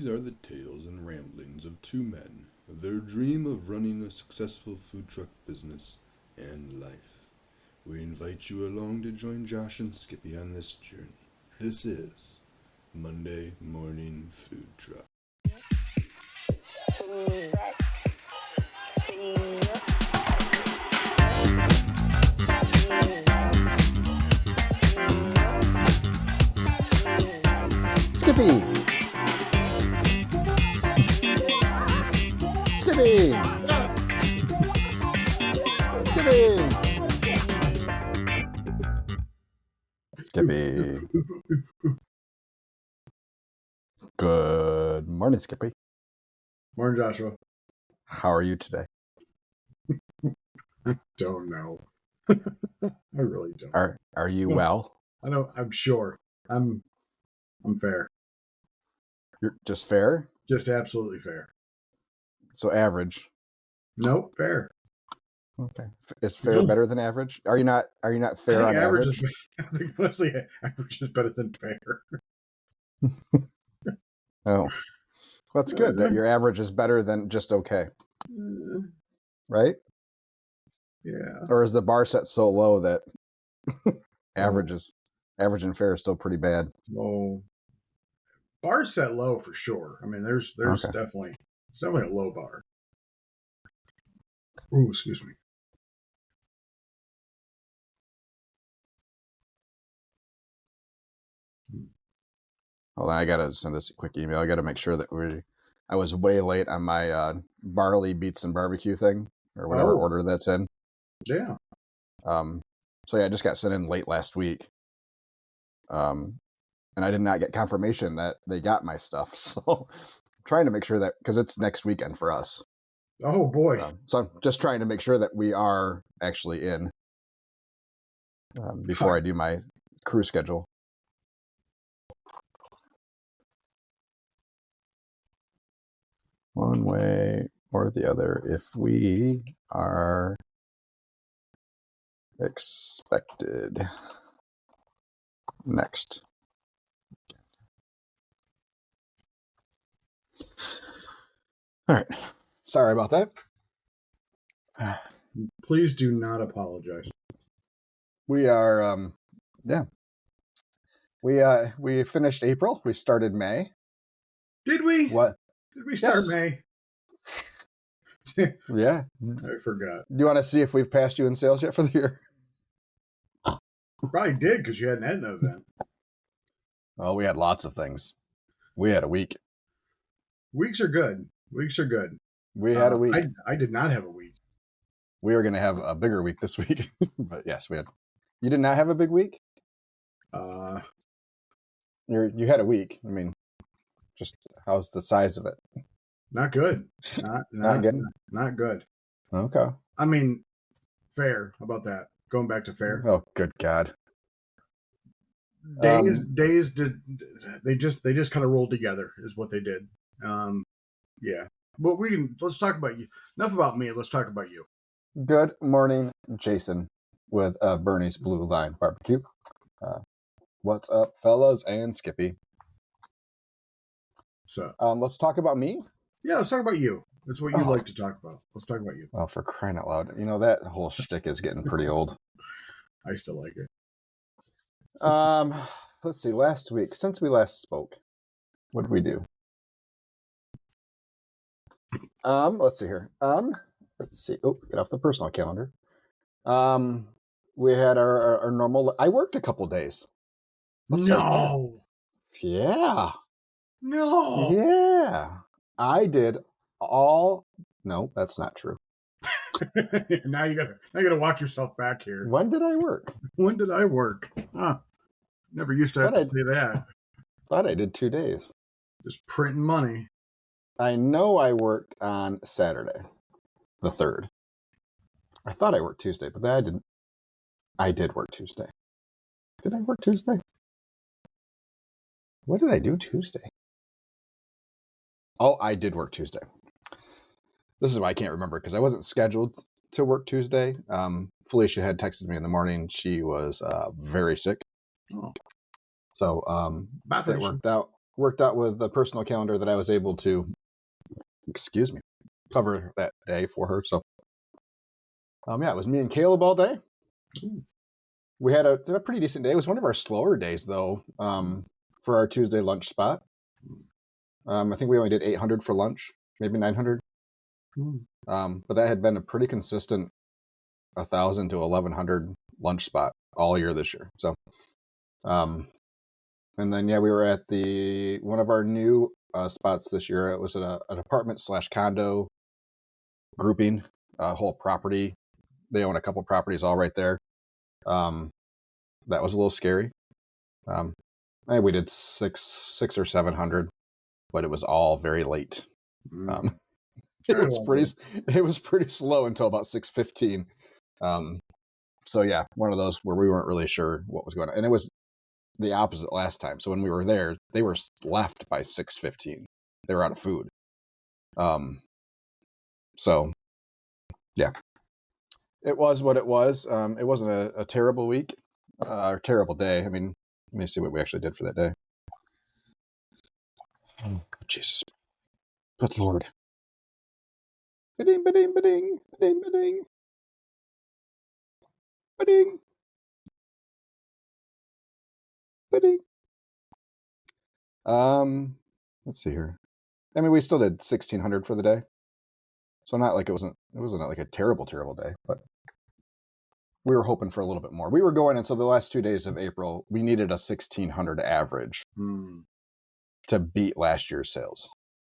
These are the tales and ramblings of two men, their dream of running a successful food truck business and life. We invite you along to join Josh and Skippy on this journey. This is Monday Morning Food Truck. Skippy! Skippy! Skippy! Skippy. Good morning, Skippy. Morning, Joshua. How are you today? I don't know. I really don't. Are you well? I know. I'm sure. I'm fair. You're just fair? Just absolutely fair. So average. Nope, fair. Okay. Is fair better than average? Are you not fair on average? I think honestly, average is better than fair. Oh. That's good that your average is better than just okay. Right? Yeah. Or is the bar set so low that average and fair is still pretty bad? Well, bar set low for sure. I mean, there's Okay. definitely a low bar. Ooh, excuse me. Hold on, I gotta send this a quick email. I gotta make sure that I was way late on my barley beets and barbecue thing or whatever order that's in. Yeah. So yeah, I just got sent in late last week. And I did not get confirmation that they got my stuff. So I'm trying to make sure that, because it's next weekend for us. Oh boy. So I'm just trying to make sure that we are actually in before I do my crew schedule. One way or the other, if we are expected next. All right. Sorry about that. Please do not apologize. We are, yeah. We finished April. We started May. Did we? What? Did we start May? Yeah. I forgot. Do you want to see if we've passed you in sales yet for the year? Probably did because you had an Etna event. Well, we had lots of things. We had a week. Weeks are good. We had a week. I did not have a week. We were going to have a bigger week this week. But yes, we had. You did not have a big week? You had a week. I mean, just how's the size of it? Not good. Not good. Not good. Okay. I mean, fair. How about that? Going back to fair. Oh, good God. Days did they just kind of rolled together is what they did. Yeah. But let's talk about you. Enough about me. Let's talk about you. Good morning, Jason, with Bernie's Blue Line Barbecue. What's up, fellas, and Skippy? So, let's talk about me. Yeah, let's talk about you. That's what you like to talk about. Let's talk about you. Oh, for crying out loud! You know that whole shtick is getting pretty old. I still like it. Let's see. Last week, since we last spoke, what did we do? Let's see here. Let's see. Oh, get off the personal calendar. We had our normal. I worked a couple days. No. Yeah. No. Yeah. I did all. No, that's not true. Now you gotta walk yourself back here. When did I work? When did I work? Huh. Never used to have to say that. Thought I did 2 days. Just printing money. I know I worked on Saturday, the 3rd. I thought I worked Tuesday, but I didn't. I did work Tuesday. Did I work Tuesday? What did I do Tuesday? Oh, I did work Tuesday. This is why I can't remember, because I wasn't scheduled to work Tuesday. Felicia had texted me in the morning. She was very sick. Oh. So it worked out worked out with the personal calendar that I was able to, cover that day for her. So, it was me and Caleb all day. Ooh. We had a pretty decent day. It was one of our slower days, though, for our Tuesday lunch spot. I think we only did 800 for lunch, maybe 900. But that had been a pretty consistent 1,000 to 1,100 lunch spot all year this year. So, and then we were at one of our new spots this year. It was an apartment / condo grouping, whole property. They own a couple properties all right there. That was a little scary. We did 600 or 700, but it was all very late. It was pretty slow until about 6:15. So yeah, one of those where we weren't really sure what was going on, and it was the opposite last time. So when we were there, they were left by 6:15. They were out of food. So yeah, it was what it was. It wasn't a terrible week or terrible day. I mean, let me see what we actually did for that day. Oh, Jesus. Good Lord. Ba-ding, ba-ding, ba-ding, ba-ding, ba-ding. Ba-ding. Ba-ding. Let's see here. I mean, we still did 1,600 for the day. So not like it wasn't like a terrible day, but we were hoping for a little bit more. We were going, and so the last 2 days of April, we needed a 1,600 average to beat last year's sales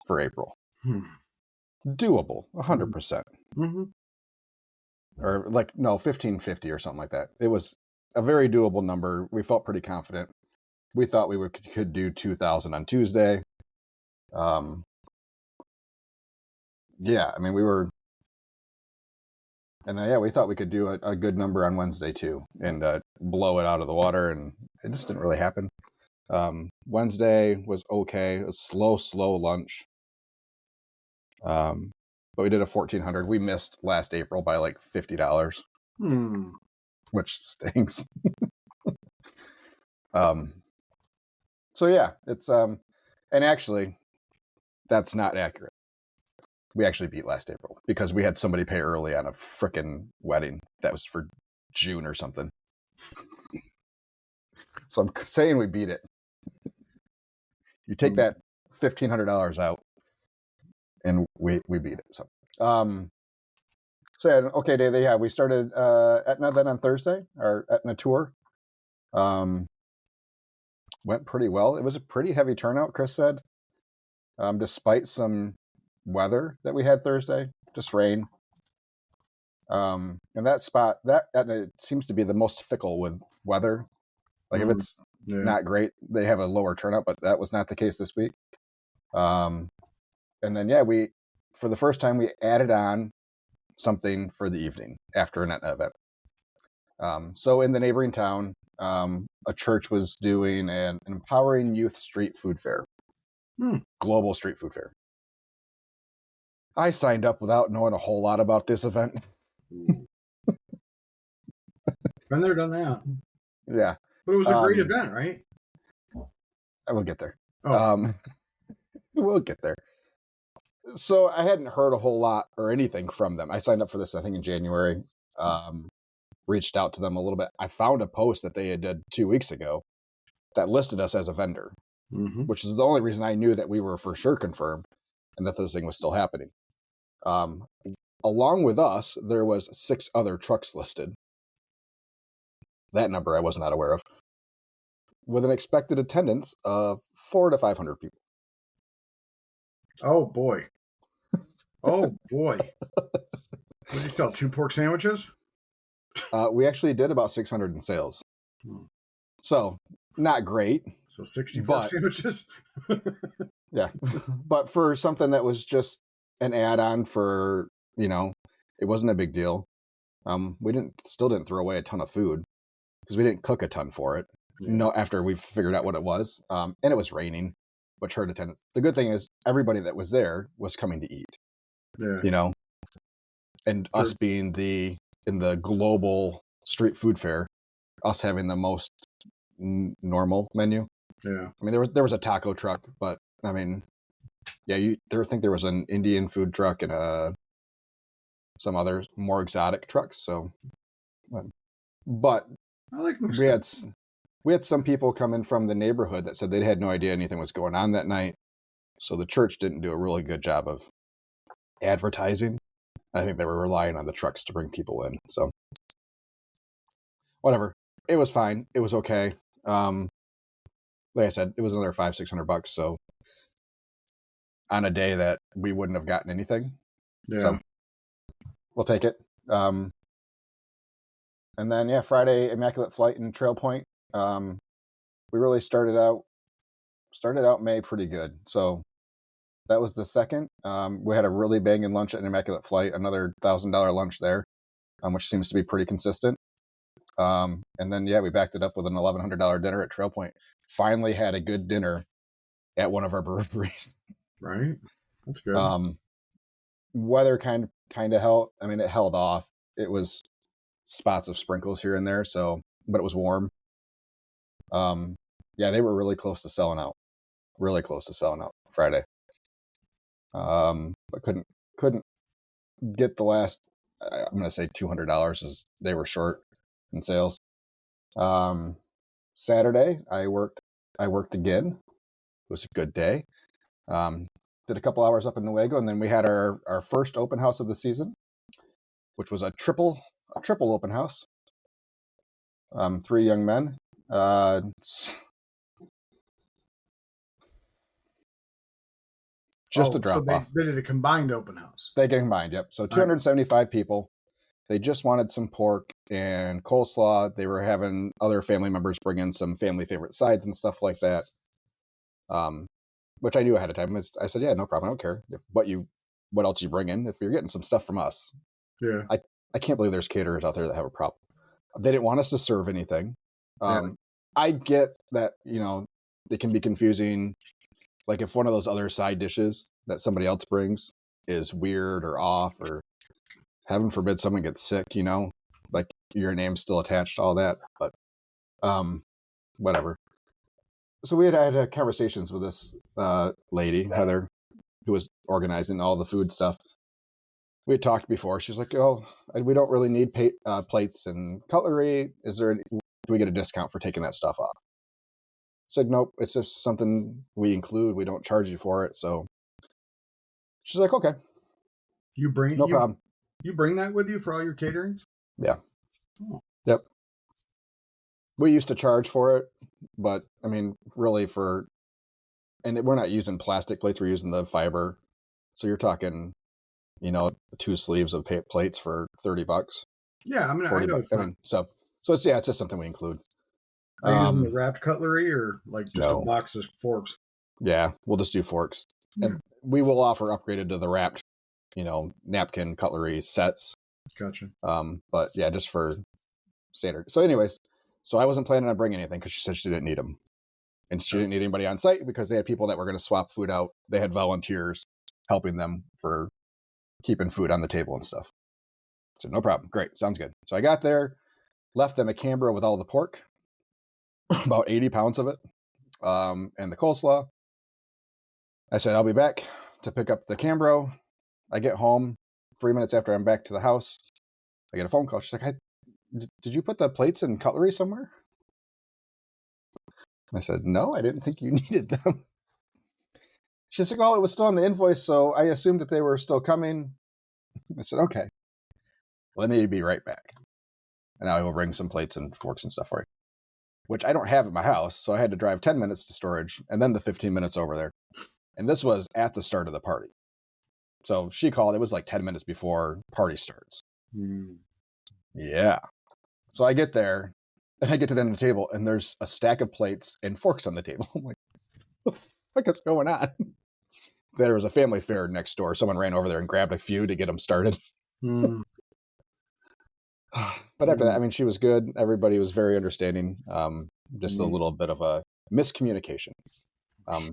for April. Doable, 100%. Or 1,550 or something like that. It was a very doable number. We felt pretty confident. We thought we could do 2,000 on Tuesday. I mean, we were, and then, we thought we could do a good number on Wednesday too, and blow it out of the water, and it just didn't really happen. Wednesday was okay. It was slow lunch. But we did a 1,400. We missed last April by like $50, which stinks. So yeah, it's and actually, that's not accurate. We actually beat last April because we had somebody pay early on a frickin' wedding that was for June or something. So I'm saying we beat it. You take that $1,500 out, and we beat it. So, okay, day. We started Etna then on Thursday, our Etna tour. Went pretty well. It was a pretty heavy turnout, Chris said, despite some weather that we had Thursday, just rain. And that spot, Etna seems to be the most fickle with weather. Like if it's not great, they have a lower turnout, but that was not the case this week. And then, we, for the first time, we added on something for the evening after an Etna event. So in the neighboring town, a church was doing an empowering youth street food fair, global street food fair. I signed up without knowing a whole lot about this event. Been there, done that. Yeah. But it was a great event, right? I will get there. We'll get there. So I hadn't heard a whole lot or anything from them. I signed up for this, I think, in January. Reached out to them a little bit. I found a post that they had did 2 weeks ago that listed us as a vendor, which is the only reason I knew that we were for sure confirmed and that this thing was still happening. Along with us, there was 6 other trucks listed. That number I was not aware of. With an expected attendance of 400 to 500 people. Oh boy. What did you sell? 2 pork sandwiches? We actually did about 600 in sales. So not great. So 60 pork sandwiches? Yeah. But for something that was just an add-on for, it wasn't a big deal. We still didn't throw away a ton of food because we didn't cook a ton for it. After we figured out what it was. And it was raining, which hurt attendance. The good thing is everybody that was there was coming to eat. Yeah. And us being in the global street food fair, us having the most normal menu. Yeah. I mean, there was a taco truck, but I mean, yeah, I think there was an Indian food truck and some other more exotic trucks. So, but I like we had some people come in from the neighborhood that said they had no idea anything was going on that night. So the church didn't do a really good job of advertising. I think they were relying on the trucks to bring people in. So whatever, it was fine. It was okay. Like I said, it was another $500-600. So on a day that we wouldn't have gotten anything. Yeah. So we'll take it. And then, yeah, Friday, Immaculate Flight in Trail Point. We really started out May pretty good. So that was the second. We had a really banging lunch at Immaculate Flight, another $1,000 lunch there, which seems to be pretty consistent. And then, yeah, we backed it up with an $1,100 dinner at Trail Point. Finally had a good dinner at one of our breweries. Right. That's good. Weather kind of held. I mean, it held off. It was spots of sprinkles here and there. So, but it was warm. Yeah, they were really close to selling out. Really close to selling out Friday. But couldn't get the last. I'm going to say $200 as they were short in sales. Saturday, I worked again. It was a good day. Did a couple hours up in Nuevo, and then we had our first open house of the season, which was a triple open house. 3 young men. Just a drop off. They did a combined open house. They get combined, yep. So 275 people. They just wanted some pork and coleslaw. They were having other family members bring in some family favorite sides and stuff like that. Which I knew ahead of time. I said, yeah, no problem. I don't care what else you bring in. If you're getting some stuff from us. Yeah. I can't believe there's caterers out there that have a problem. They didn't want us to serve anything. I get that, it can be confusing. Like if one of those other side dishes that somebody else brings is weird or off, or heaven forbid someone gets sick, like your name's still attached to all that, but whatever. So we had conversations with this lady, Heather, who was organizing all the food stuff. We had talked before. She was like, "Oh, we don't really need plates and cutlery. Do we get a discount for taking that stuff off?" I said, "Nope, it's just something we include. We don't charge you for it." So she's like, "Okay, no problem." You bring that with you for all your caterings? Yeah. Oh. Yep. We used to charge for it, but I mean, really and we're not using plastic plates. We're using the fiber. So you're talking, 2 sleeves of plates for $30. Yeah, I mean, I know $40. it's not. I mean, so it's just something we include. Are you using the wrapped cutlery or like just a box of forks? Yeah, we'll just do forks, and we will offer upgraded to the wrapped, napkin cutlery sets. Gotcha. But yeah, just for standard. So, anyways, I wasn't planning on bringing anything because she said she didn't need them, and she didn't need anybody on site because they had people that were going to swap food out. They had volunteers helping them for keeping food on the table and stuff. So no problem. Great, sounds good. So I got there, left them a Canberra with all the pork, about 80 pounds of it, and the coleslaw. I said, I'll be back to pick up the Cambro. I get home 3 minutes after I'm back to the house. I get a phone call. She's like, did you put the plates and cutlery somewhere? I said, no, I didn't think you needed them. She's like, oh, it was still on the invoice, so I assumed that they were still coming. I said, okay, let me be right back. And I will bring some plates and forks and stuff for you, which I don't have at my house. So I had to drive 10 minutes to storage and then the 15 minutes over there. And this was at the start of the party. So she called. It was like 10 minutes before party starts. Yeah. So I get there and I get to the end of the table and there's a stack of plates and forks on the table. I'm like, what the fuck is going on? There was a family fair next door. Someone ran over there and grabbed a few to get them started. But after that, I mean, she was good. Everybody was very understanding. Just a little bit of a miscommunication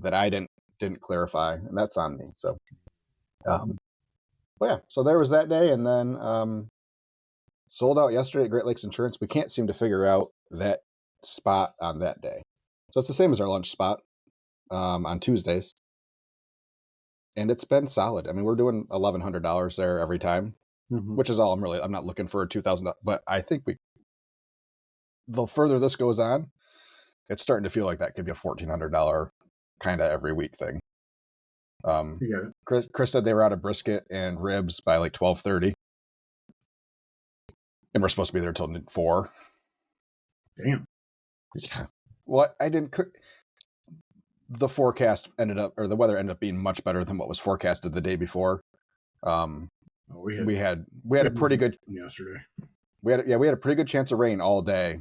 that I didn't clarify, and that's on me. So, but yeah, so there was that day, and then sold out yesterday at Great Lakes Insurance. We can't seem to figure out that spot on that day. So it's the same as our lunch spot on Tuesdays. And it's been solid. I mean, we're doing $1,100 there every time, which is all I'm not looking for a $2,000, but I think the further this goes on, it's starting to feel like that could be a $1,400 kind of every week thing. You got it. Chris said they were out of brisket and ribs by like 12:30, and we're supposed to be there till 4. Damn. Yeah. Well, I didn't cook. The forecast the weather ended up being much better than what was forecasted the day before. We had a pretty good yesterday. We had a pretty good chance of rain all day,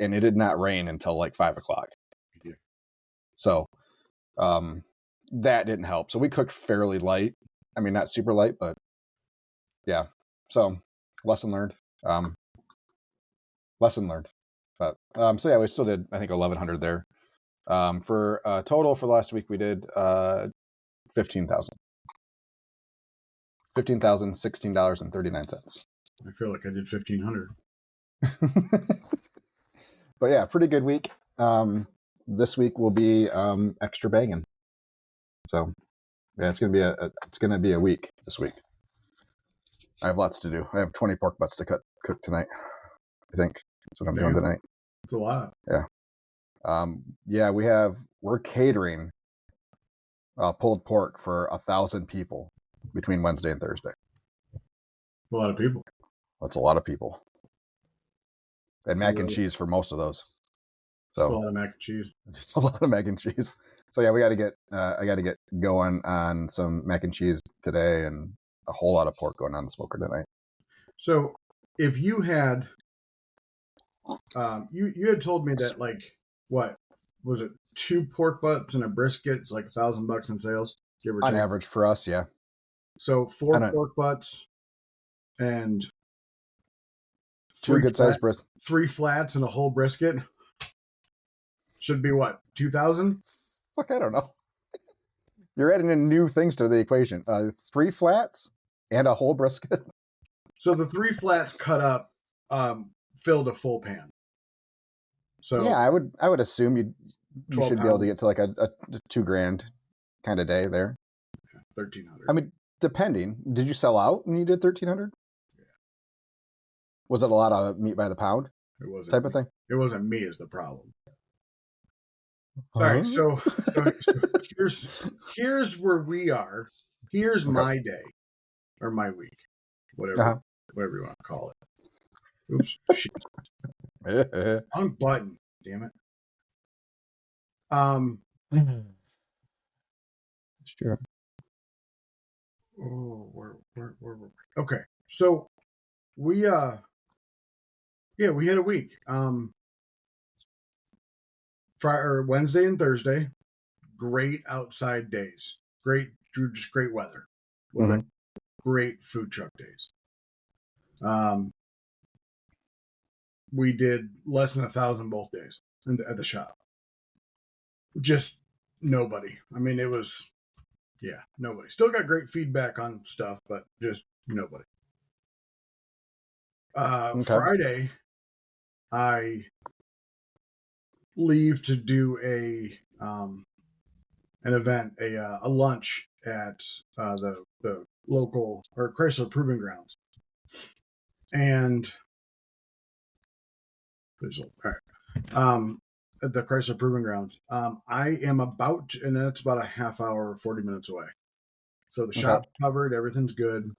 and it did not rain until like 5:00. Yeah. So, that didn't help. So we cooked fairly light. I mean, not super light, but yeah. So lesson learned. But so yeah, we still did, I think, 1,100 there. For total for last week, we did $15,000. $16.39. I feel like I did 1,500. But yeah, pretty good week. This week will be extra banging. So yeah, it's gonna be a week this week. I have lots to do. I have 20 pork butts to cook tonight. I think that's what I'm doing tonight. It's a lot. Yeah. Yeah, we're catering pulled pork for 1,000 people between Wednesday and Thursday. A lot of people. That's a lot of people. And mac and cheese for most of those. So a lot of mac and cheese. Just a lot of mac and cheese. So yeah, I got to get going on some mac and cheese today, and a whole lot of pork going on the smoker tonight. So if you had, you had told me that, like, what was it? 2 pork butts and a brisket. It's like $1,000 in sales, give or take. On average for us, yeah. So 4 pork butts and 2 good sized briskets, 3 flats and a whole brisket should be what, 2,000? Fuck, I don't know. You're adding in new things to the equation. 3 flats and a whole brisket. So the 3 flats cut up filled a full pan. So yeah, I would assume you should be able to get to like a $2,000 kind of day there. 1,300. I mean, depending. Did you sell out when you did 1,300? Yeah. Was it a lot of meat by the pound? It wasn't type of thing. It wasn't me is the problem. Sorry. So here's where we are. Here's my day or my week, whatever you want to call it. Oops, shit. Wrong button. Damn it. Sure. Oh, where okay. So we had a week. Friday or Wednesday and Thursday, great outside days. Just great weather. Mm-hmm. Great food truck days. We did less than 1,000 both days at the shop. Just nobody. I mean, it was, nobody. Still got great feedback on stuff, but just nobody. Friday, I leave to do an event, a lunch at the local or Chrysler Proving Grounds, and at the Chrysler Proving Grounds. I am about, and that's about a half hour, 40 minutes away. So the shop's covered, everything's good,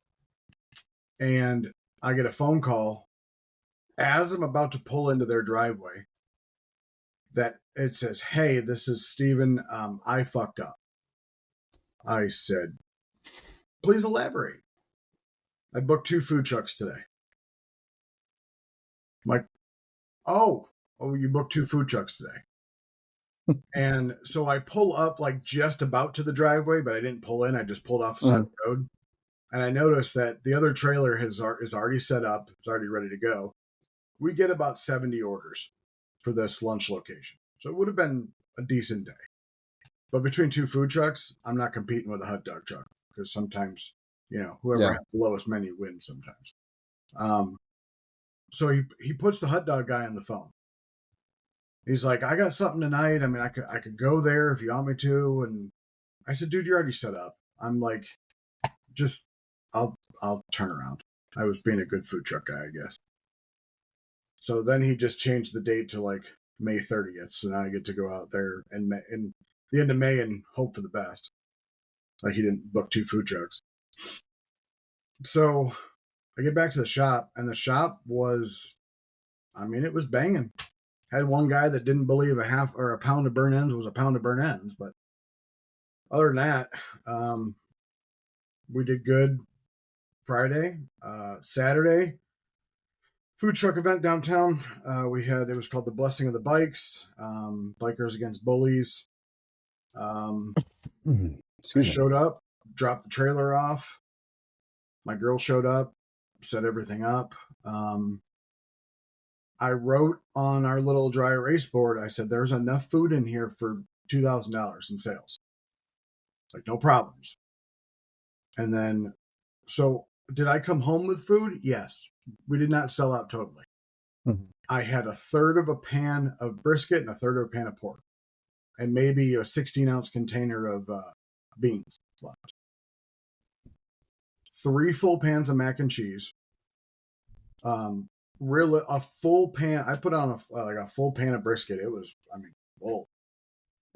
and I get a phone call as I'm about to pull into their driveway that it says, "Hey, this is Steven. I fucked up." I said, "Please elaborate." I booked 2 food trucks today. I'm like, oh, you booked 2 food trucks today. And so I pull up like just about to the driveway, but I didn't pull in. I just pulled off the side of the road. And I noticed that the other trailer is already set up. It's already ready to go. We get about 70 orders for this lunch location. So it would have been a decent day. But between 2 food trucks, I'm not competing with a hot dog truck because sometimes, whoever has the lowest menu wins sometimes. So he puts the hot dog guy on the phone. He's like, I got something tonight. I mean, I could go there if you want me to. And I said, dude, you're already set up. I'm like, just I'll turn around. I was being a good food truck guy, I guess. So then he just changed the date to like May 30th. So now I get to go out there and in the end of May and hope for the best. Like he didn't book 2 food trucks. So I get back to the shop, and the shop was, I mean, it was banging. Had one guy that didn't believe a half or a pound of burn ends was a pound of burn ends, but other than that, we did good. Friday, Saturday, food truck event downtown. It was called the Blessing of the Bikes, Bikers Against Bullies. I showed up, dropped the trailer off. My girl showed up, set everything up. I wrote on our little dry erase board, I said, there's enough food in here for $2,000 in sales. It's like, no problems. And then, so did I come home with food? Yes. We did not sell out totally. Mm-hmm. I had a third of a pan of brisket and a third of a pan of pork, and maybe a 16-ounce container of beans left. 3 full pans of mac and cheese. Really, a full pan. I put on a full pan of brisket. It was, I mean, whoa.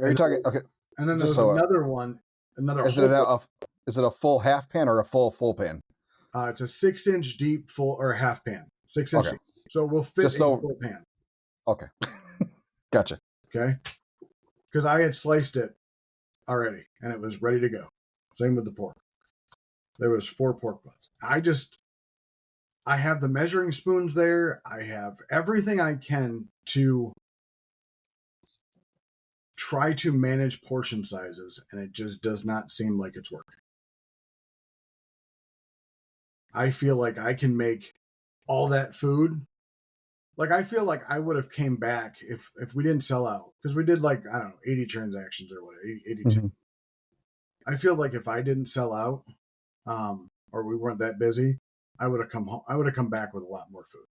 Are you talking? Okay. And then there's another one. Is it a full half pan or a full pan? It's a 6-inch deep full or half pan. 6-inch deep. So we'll fit in a full pan. Okay. Gotcha. Okay. Because I had sliced it already and it was ready to go. Same with the pork. There was 4 pork butts. I have the measuring spoons there. I have everything I can to try to manage portion sizes, and it just does not seem like it's working. I feel like I can make all that food. Like, I feel like I would have came back if we didn't sell out, because we did like, I don't know, 80 transactions or whatever, 82. Mm-hmm. I feel like if I didn't sell out, or we weren't that busy, I would have come home. I would have come back with a lot more food.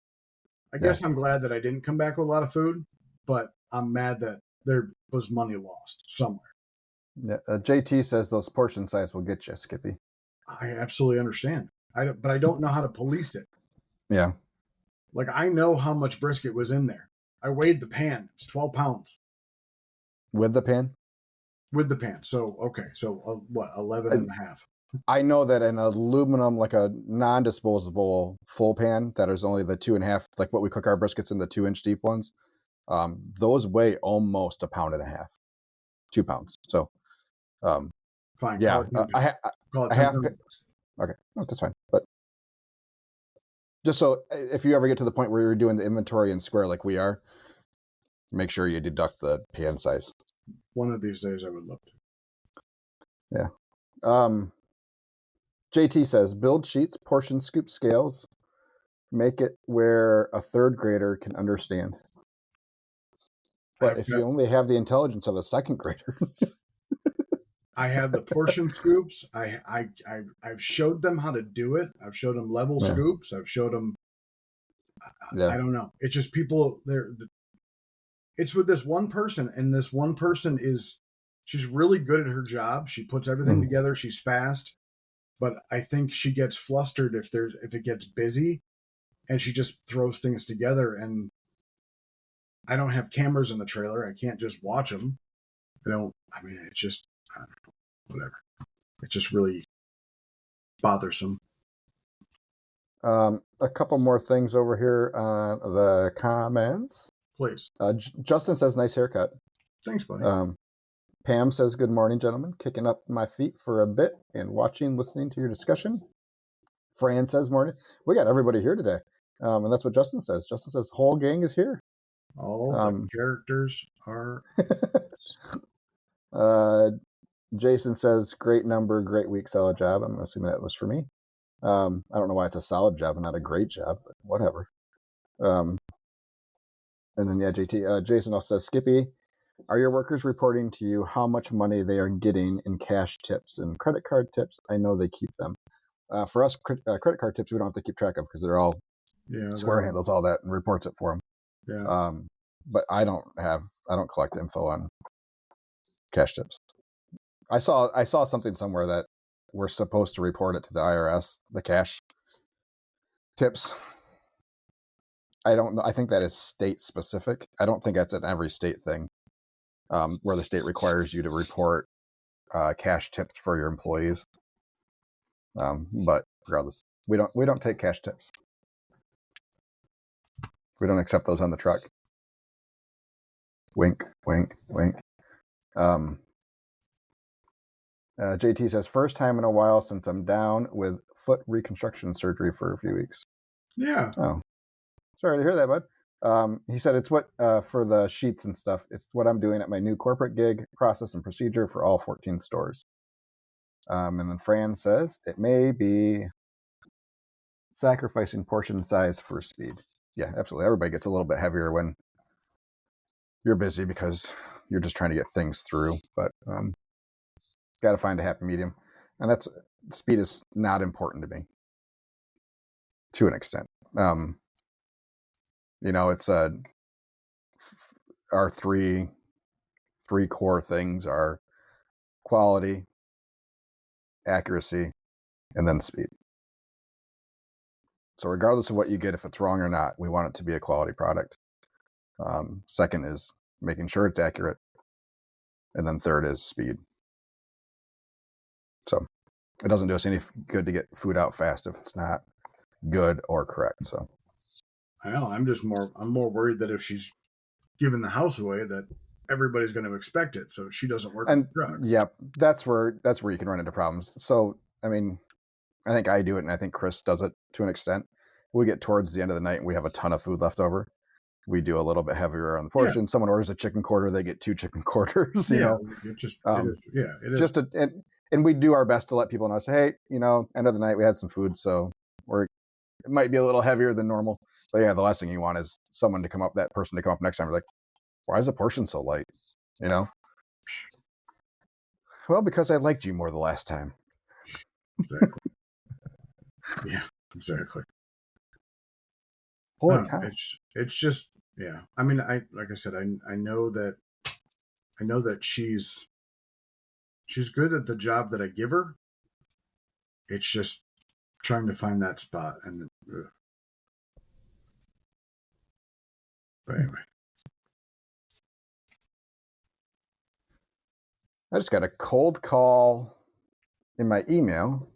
I guess I'm glad that I didn't come back with a lot of food, but I'm mad that there was money lost somewhere. Yeah, JT says those portion size will get you, Skippy. I absolutely understand. But I don't know how to police it. Yeah. Like, I know how much brisket was in there. I weighed the pan. It's 12 pounds. With the pan? With the pan. So, okay. So, 11 and a half. I know that an aluminum, like a non-disposable full pan that is only the 2.5, like what we cook our briskets in, the 2-inch deep ones, those weigh almost 1.5 pounds, 2 pounds. So, fine. Yeah, call it half. Okay, no, that's fine. But just so if you ever get to the point where you're doing the inventory in square like we are, make sure you deduct the pan size. One of these days, I would love Yeah. to. JT says, build sheets, portion scoop scales, make it where a 3rd grader can understand. But if you only have the intelligence of a 2nd grader. I have the portion scoops. I've showed them how to do it. I've showed them level scoops. I've showed them. I don't know. It's just people. It's with this one person, and this one person she's really good at her job. She puts everything together. She's fast. But I think she gets flustered if it gets busy, and she just throws things together. And I don't have cameras in the trailer. I can't just watch them. It's just, I don't know, whatever. It's just really bothersome. A couple more things over here on the comments. Please. Justin says, nice haircut. Thanks, buddy. Pam says, good morning, gentlemen. Kicking up my feet for a bit and listening to your discussion. Fran says, morning. We got everybody here today. And that's what Justin says. Justin says, whole gang is here. All the characters are. Jason says, great number, great week, solid job. I'm assuming that was for me. I don't know why it's a solid job and not a great job, but whatever. And then, JT. Jason also says, Skippy, are your workers reporting to you how much money they are getting in cash tips and credit card tips? I know they keep them. For us, credit card tips, we don't have to keep track of because they're all Square handles all that and reports it for them. Yeah. but I don't collect info on cash tips. I saw something somewhere that we're supposed to report it to the IRS, the cash tips. I don't know. I think that is state specific. I don't think that's an every state thing, where the state requires you to report cash tips for your employees. But regardless, we don't take cash tips. We don't accept those on the truck. Wink, wink, wink. JT says, first time in a while since I'm down with foot reconstruction surgery for a few weeks. Yeah. Oh, sorry to hear that, bud. He said it's what for the sheets and stuff. It's what I'm doing at my new corporate gig, process and procedure for all 14 stores. And then Fran says it may be sacrificing portion size for speed. Yeah, absolutely. Everybody gets a little bit heavier when you're busy because you're just trying to get things through. But got to find a happy medium, and that's speed is not important to me to an extent. It's our three core things are quality, accuracy, and then speed. So regardless of what you get, if it's wrong or not, we want it to be a quality product. Second is making sure it's accurate, and then third is speed. So it doesn't do us any good to get food out fast if it's not good or correct. So I know. I'm more worried that if she's giving the house away, that everybody's going to expect it, so she doesn't work. And yep, that's where you can run into problems. So I mean, I think I do it, and I think Chris does it to an extent. We get towards the end of the night, and we have a ton of food left over. We do a little bit heavier on the portion. Yeah. Someone orders a chicken quarter, they get 2 chicken quarters. You know, it is. Just and we do our best to let people know. Say, hey, end of the night we had some food, so it might be a little heavier than normal. But yeah, the last thing you want is that person to come up next time. Like, why is the portion so light? Well, because I liked you more the last time. Exactly. Yeah, exactly. Holy cow. It's just, yeah. I mean, like I said, I know that she's good at the job that I give her. It's just trying to find that spot. And but anyway. I just got a cold call in my email.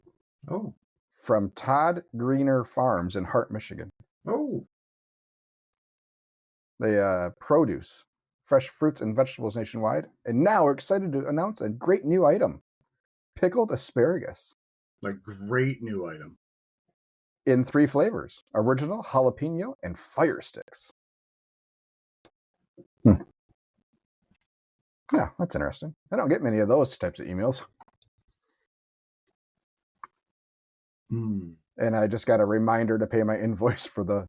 Oh. From Todd Greener Farms in Hart, Michigan. Oh. They produce fresh fruits and vegetables nationwide, and now we're excited to announce a great new item: pickled asparagus. Like, great new item. In 3 flavors: original, jalapeno, and fire sticks. Yeah, that's interesting. I don't get many of those types of emails. And I just got a reminder to pay my invoice for the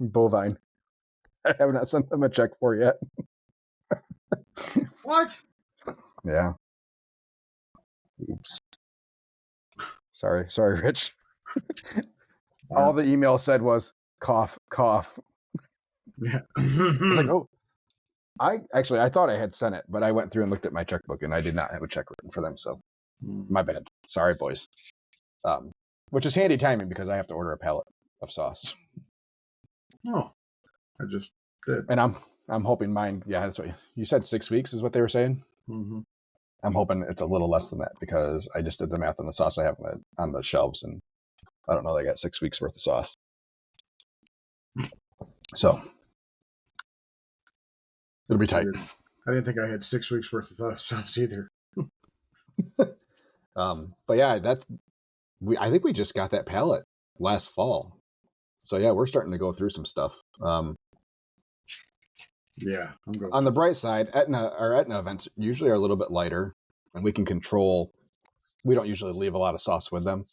bovine. I have not sent them a check for yet. What? Yeah. Oops. Sorry, Rich. All the email said was cough, cough. Yeah. I was like, oh, I thought I had sent it, but I went through and looked at my checkbook and I did not have a check written for them. So my bad. Sorry, boys. Which is handy timing because I have to order a pallet of sauce. Oh, I just did. And I'm hoping mine. Yeah, that's what you said. 6 weeks is what they were saying. Mm-hmm. I'm hoping it's a little less than that because I just did the math on the sauce I have on the shelves, and I don't know. They got 6 weeks worth of sauce. So it'll be tight. I didn't think I had 6 weeks worth of sauce either. But yeah, I think we just got that pallet last fall. So yeah, we're starting to go through some stuff. Yeah, I'm going. On the bright side, our Etna events usually are a little bit lighter, and we can control. We don't usually leave a lot of sauce with them,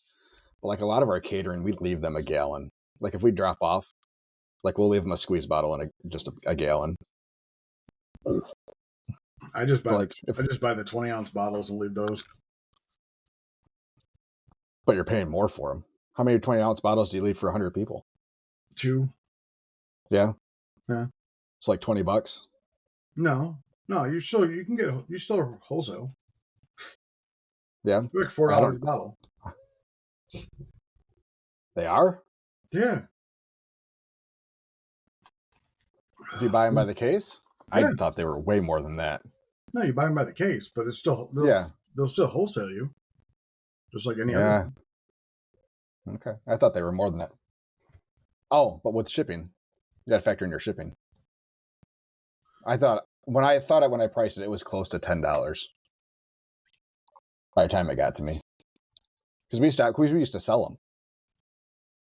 but like a lot of our catering, we leave them a gallon. Like if we drop off, like we'll leave them a squeeze bottle and just a gallon. I just buy the 20-ounce bottles and leave those. But you're paying more for them. How many 20-ounce bottles do you leave for 100 people? 2. Yeah. Yeah. It's like $20. No, you still wholesale. Yeah. Like $4 a bottle. They are? Yeah. If you buy them by the case? Yeah. I thought they were way more than that. No, you buy them by the case, but it's still they'll still wholesale you, just like any other. Okay, I thought they were more than that. Oh, but with shipping, you got to factor in your shipping. I thought when I priced it, it was close to $10 by the time it got to me. Because we used to sell them.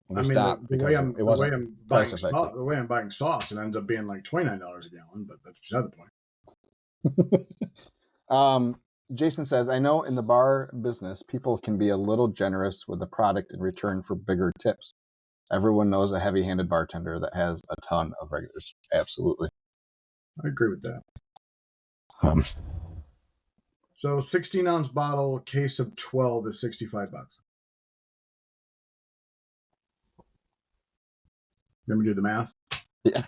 We stopped because it wasn't price effective. The way I'm buying sauce, it ends up being like $29 a gallon, but that's beside the point. Jason says, I know in the bar business, people can be a little generous with the product in return for bigger tips. Everyone knows a heavy-handed bartender that has a ton of regulars. Absolutely. I agree with that. So 16-ounce bottle, case of 12 is $65. Let me do the math. Yeah.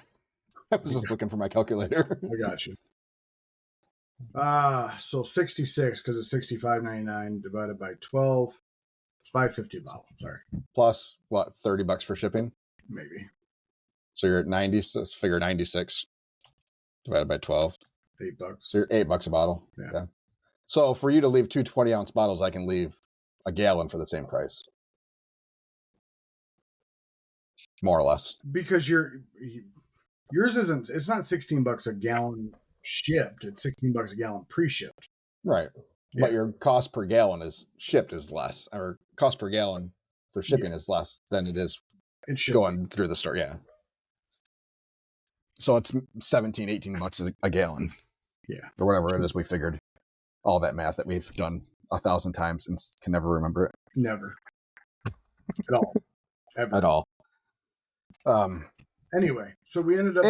I was just looking for my calculator. I got you. So 66 because it's $65.99 divided by 12. It's $5.50 a bottle. Sorry. Plus what? $30 for shipping? Maybe. So you're at 90. So let's figure 96 divided by 12. $8. So you're $8 a bottle. Yeah. So for you to leave 2 20-ounce bottles, I can leave a gallon for the same price. More or less. Because yours isn't, it's not $16 a gallon shipped. It's $16 a gallon pre-shipped. Right. Yeah. But your cost per gallon is less, or cost per gallon for shipping is less than it is going through the store. Yeah. So it's $17-18 a gallon. Yeah. Or whatever it is. We figured all that math that we've done 1,000 times and can never remember it. Never. At all. Ever. At all. Anyway, so we ended up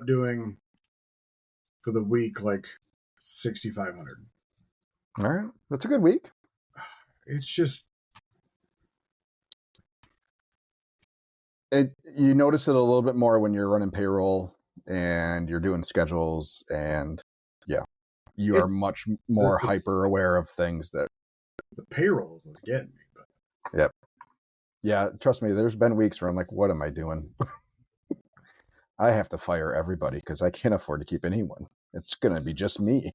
doing for the week like 6,500. All right, that's a good week. It's just you notice it a little bit more when you're running payroll and you're doing schedules, and you are much more hyper aware of things that the payroll was getting me. But yep. Yeah, trust me, there's been weeks where I'm like, what am I doing? I have to fire everybody because I can't afford to keep anyone. It's going to be just me.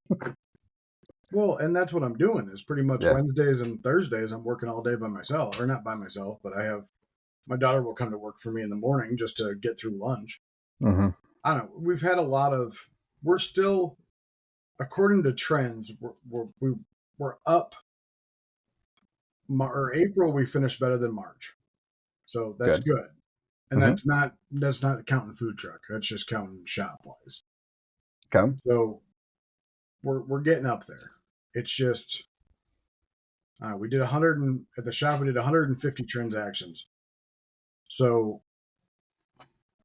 Well, and that's what I'm doing is pretty much Wednesdays and Thursdays. I'm working all day by myself, or not by myself, but I have my daughter will come to work for me in the morning just to get through lunch. Mm-hmm. I don't know. We've had we're still, according to trends, we're up. April, we finished better than March. So that's good. And that's not counting food truck. That's just counting shop wise. Okay. So we're getting up there. It's just we did at the shop. We did 150 transactions. So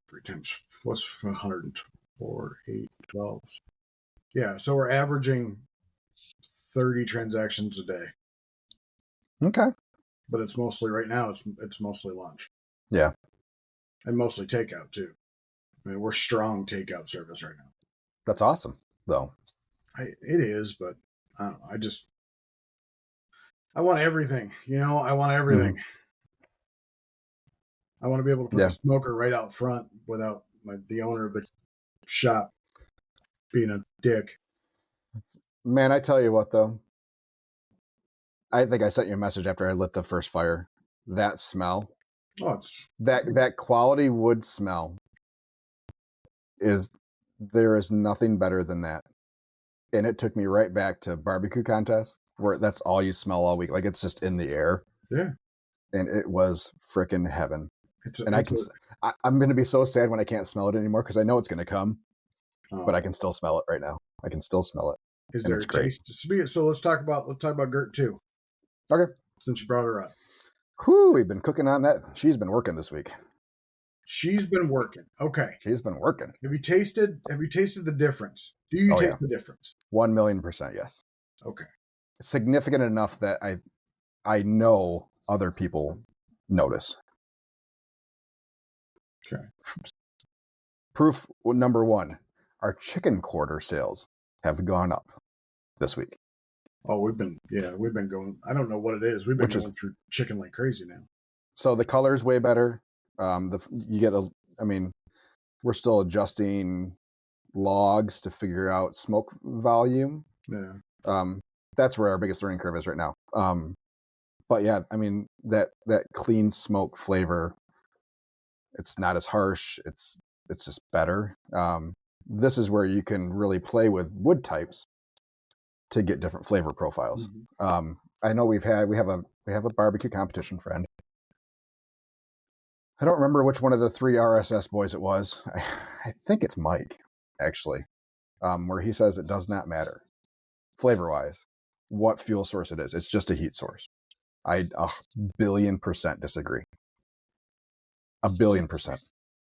3 times what's 104, 8, 12. Yeah. So we're averaging 30 transactions a day. Okay. But it's mostly right now. It's mostly lunch. Yeah. And mostly takeout too. I mean, we're strong takeout service right now. That's awesome, though. It is, but I don't know. I want everything. I want everything. Mm-hmm. I want to be able to put the smoker right out front without the owner of the shop being a dick. Man, I tell you what, though. I think I sent you a message after I lit the first fire. That smell. Oh, that quality wood smell there is nothing better than that. And it took me right back to barbecue contests where that's all you smell all week. Like it's just in the air. Yeah. And it was freaking heaven. I'm going to be so sad when I can't smell it anymore because I know it's going to come, but I can still smell it right now. I can still smell it. Is there a taste? So let's talk about Gert too. Okay. Since you brought her up. Whew, we've been cooking on that. She's been working this week. She's been working. Okay. She's been working. Have you tasted the difference? Do you taste the difference? 1,000,000%, yes. Okay. Significant enough that I know other people notice. Okay. Proof number one, our chicken quarter sales have gone up this week. Oh, we've been going. I don't know what it is. We've been going through chicken like crazy now. So the color's way better. We're still adjusting logs to figure out smoke volume. Yeah. That's where our biggest learning curve is right now. But yeah, I mean, that clean smoke flavor, it's not as harsh. It's just better. This is where you can really play with wood types to get different flavor profiles. Mm-hmm. I know we have a barbecue competition friend. I don't remember which one of the 3 RSS boys it was. I think it's Mike, actually, where he says it does not matter, flavor-wise, what fuel source it is. It's just a heat source. I 1,000,000,000% disagree. 1,000,000,000%.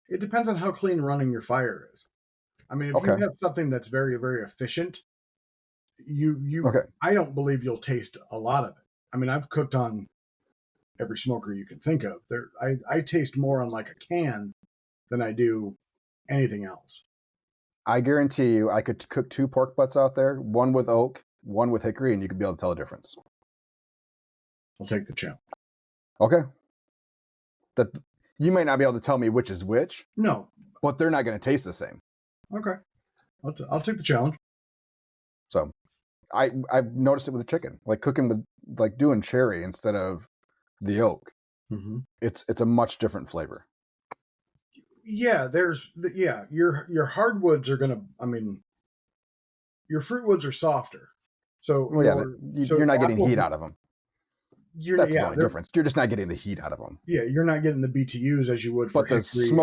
It depends on how clean running your fire is. I mean, if you have something that's very, very efficient, I don't believe you'll taste a lot of it. I mean, I've cooked on every smoker you can think of. I taste more on like a can than I do anything else. I guarantee you I could cook 2 pork butts out there, one with oak, one with hickory, and you could be able to tell the difference. I'll take the challenge. Okay. You may not be able to tell me which is which. No. But they're not going to taste the same. Okay. I'll take the challenge. So I've noticed it with the chicken, like cooking with, like doing cherry instead of the oak. Mm-hmm. It's a much different flavor. Yeah, your hardwoods are gonna. I mean, your fruitwoods are softer, so you're not getting heat out of them. That's the only difference. You're just not getting the heat out of them. Yeah, you're not getting the BTUs as you would for hickory. But the smoke